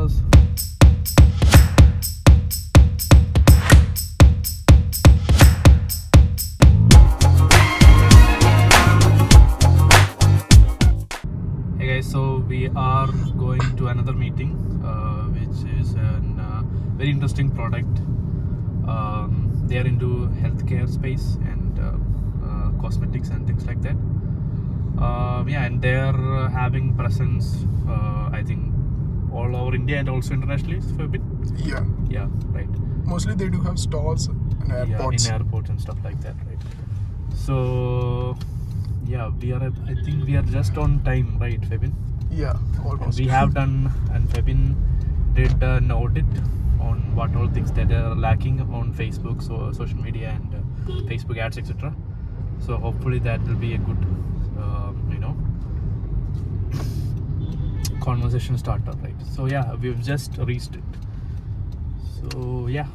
was. Hey guys, so we are going to another meeting, which is a very interesting product. They are into healthcare space and cosmetics and things like that. And they are having presence, I think, all over India and also internationally for a bit. Yeah, right. Mostly they do have stalls in airports. Yeah, in airports and stuff like that, right? So, yeah, I think we are just on time, right, Febin? Yeah, almost. We have done, and Febin did an audit on what all things that are lacking on Facebook, so social media and Facebook ads, etc. So hopefully that will be a good, conversation starter, right? So yeah, we've just reached it. So yeah.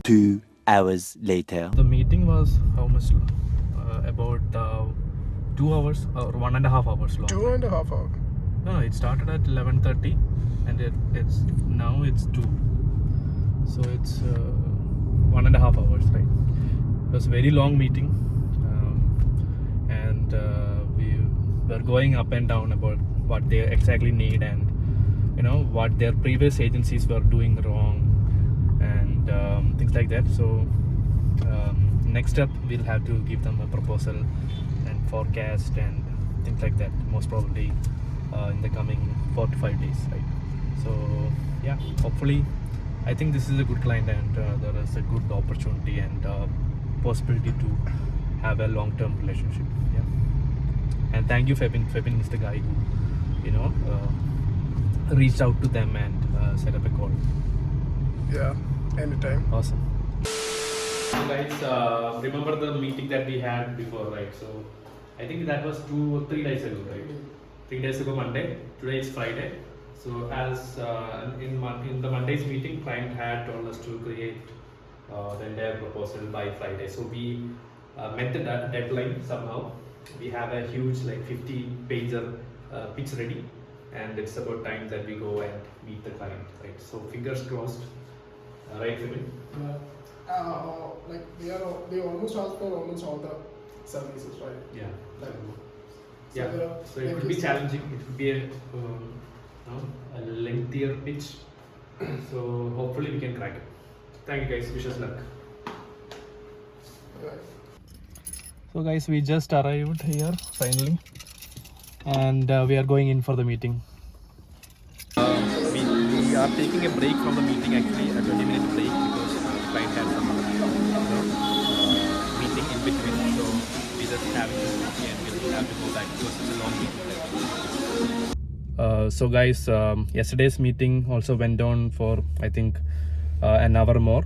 2 hours later. The meeting was how much? About 2 hours or 1.5 hours long. 2.5 hours. No, it started at 11:30 and it's 2. So it's 1.5 hours, right? It was a very long meeting, and we were going up and down about what they exactly need and what their previous agencies were doing wrong and things like that. So next step, we'll have to give them a proposal and forecast and things like that, most probably in the coming 4 to 5 days, right? So yeah, hopefully I think this is a good client and there is a good opportunity and possibility to have a long-term relationship. Yeah, and thank you, Febin. Febin is the guy who reached out to them and set up a call. Yeah, anytime. Awesome. So guys, remember the meeting that we had before, right? So I think that was 2 or 3 days ago, right? 3 days ago Monday. Today is Friday. So as in the Monday's meeting, client had told us to create the entire proposal by Friday. So we met the deadline somehow. We have a huge 50-pager pitch ready, and it's about time that we go and meet the client, right? So fingers crossed, right, Febin? They almost asked for almost all the services, right? Yeah. So it will be challenging. It will be a lengthier pitch. So hopefully we can crack it. Thank you guys. Wish us luck. Right. So guys, we just arrived here finally, and we are going in for the meeting. We are taking a break from the meeting, actually a 20-minute break, because the client had some meeting in between. So we just having this meeting and we'll have to go back because it's a long meeting. So guys, yesterday's meeting also went on for I think an hour more,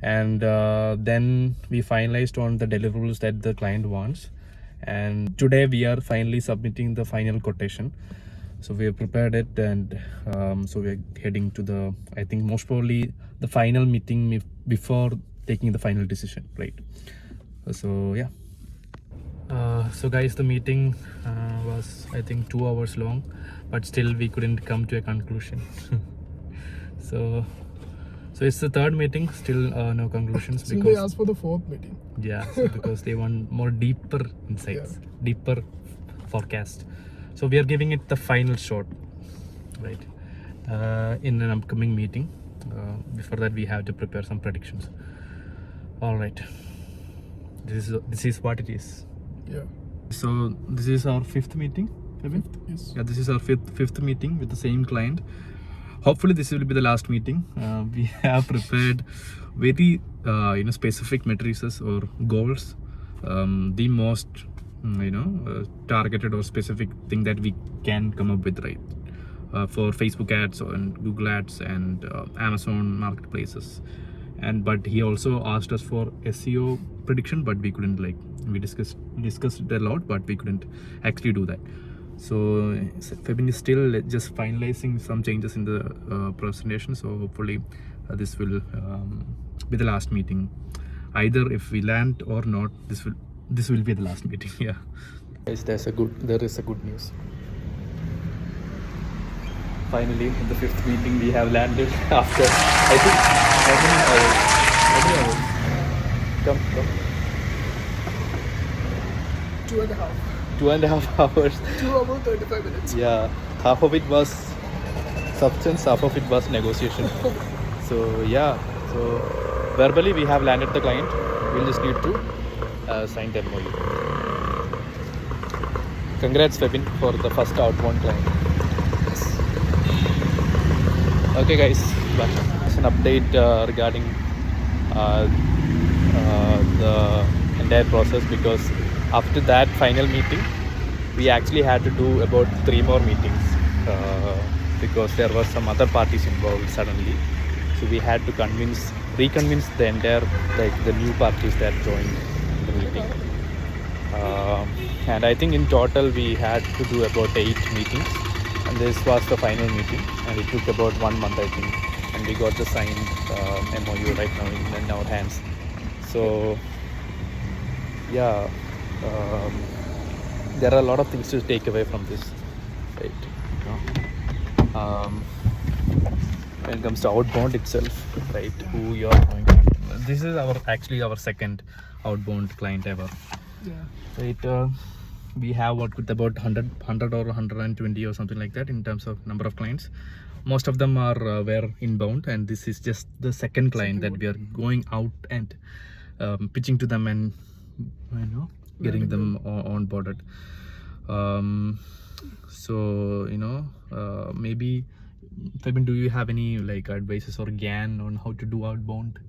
and then we finalized on the deliverables that the client wants, and today we are finally submitting the final quotation. So we have prepared it, and so we're heading to the, I think most probably the final meeting before taking the final decision, right? So yeah. So guys, the meeting was I think 2 hours long, but still we couldn't come to a conclusion. So it's the third meeting, still no conclusions. Still because they asked for the 4th meeting. Yeah, so because they want more deeper insights, deeper forecast. So we are giving it the final shot, right? In an upcoming meeting. Before that, we have to prepare some predictions. All right. This is what it is. Yeah. So this is our 5th meeting, Kevin? Yes. Yeah, this is our fifth meeting with the same client. Hopefully this will be the last meeting. We have prepared very specific matrices or goals, the most targeted or specific thing that we can come up with, right? For Facebook ads and Google ads and Amazon marketplaces. But he also asked us for SEO prediction, but we couldn't, we discussed it a lot, but we couldn't actually do that. So Febin is still just finalizing some changes in the presentation. So hopefully this will be the last meeting. Either if we land or not, this will be the last meeting. Yeah. Guys, there is a good news. Finally, in the fifth meeting, we have landed after, I think, how many hours? How many hours? Come. 2.5. 2.5 hours. 2 hours 35 minutes. Yeah, half of it was substance, half of it was negotiation. So yeah, so verbally we have landed the client. We'll just need to sign the MOU. Congrats, Febin, for the first outbound client. Okay, guys, bye. It's an update regarding the entire process, because after that final meeting, we actually had to do about 3 more meetings because there were some other parties involved suddenly. So we had to reconvince the entire, like the new parties that joined the meeting. And I think in total we had to do about 8 meetings, and this was the final meeting, and it took about 1 month, I think, and we got the signed MOU right now in our hands. So yeah, there are a lot of things to take away from this, right? When it comes to outbound itself, right, who you are going to, this is actually our second outbound client ever. Yeah. Right, we have worked with about 100 or 120 or something like that in terms of number of clients. Most of them were inbound, and this is just the second client that we are going out and pitching to them and getting them onboarded. So maybe Fabian, do you have any like advices or GAN on how to do outbound?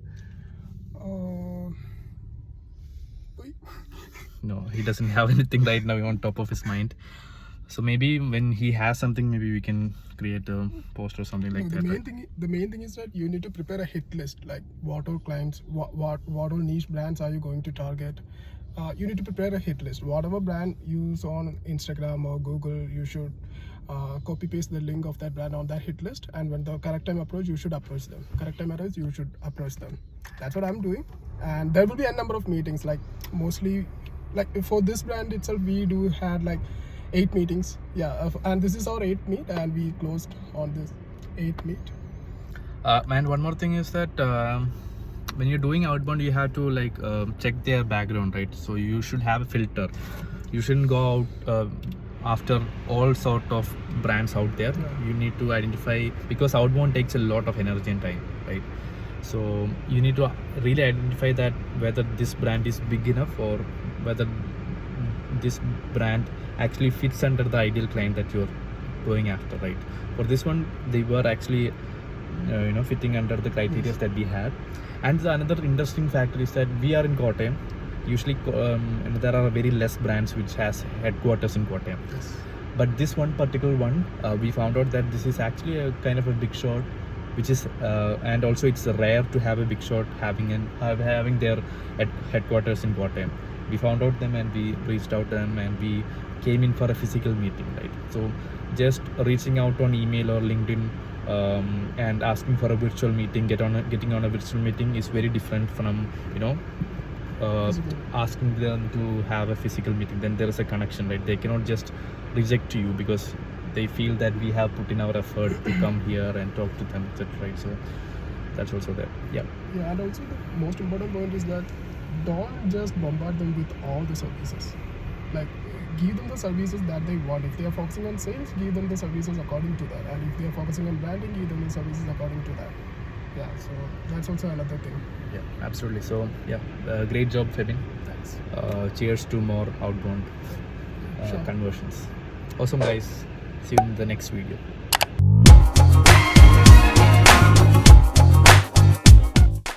No, he doesn't have anything right now on top of his mind. So maybe when he has something, maybe we can create a post or something like that. The main thing is that you need to prepare a hit list, like what all clients, what all niche brands are you going to target. You need to prepare a hit list. Whatever brand you saw on Instagram or Google, you should copy paste the link of that brand on that hit list, and when the correct time approach, you should approach them. Correct time arrives, you should approach them. That's what I'm doing, and there will be a number of meetings. Like mostly, like for this brand itself, we do had like 8 meetings. Yeah, and this is our 8th meet, and we closed on this 8th meet. And one more thing is that when you're doing outbound, you have to like check their background, right? So you should have a filter. You shouldn't go out after all sort of brands out there. Yeah. You need to identify, because outbound takes a lot of energy and time, right? So you need to really identify that whether this brand is big enough, or whether this brand actually fits under the ideal client that you're going after, right? For this one, they were actually fitting under the criteria that we had. And the another interesting factor is that we are in Kottayam. Usually there are very less brands which has headquarters in Kottayam. Yes. But this one particular one, we found out that this is actually a kind of a big shot, which is and also it's rare to have a big shot having their headquarters in Kottayam. We found out them, and we reached out to them, and we came in for a physical meeting, right? So just reaching out on email or LinkedIn and asking for a virtual meeting, getting on a virtual meeting is very different from asking them to have a physical meeting. Then there is a connection, right? They cannot just reject you because they feel that we have put in our effort to come here and talk to them, etc. Right? So that's also there. Yeah, and also the most important point is that don't just bombard them with all the services. Like, give them the services that they want. If they are focusing on sales, give them the services according to that. And if they are focusing on branding, give them the services according to that. Yeah, so that's also another thing. Yeah, absolutely. So yeah, great job, Febin. Thanks. Cheers to more outbound Sure. conversions. Awesome, guys. See you in the next video.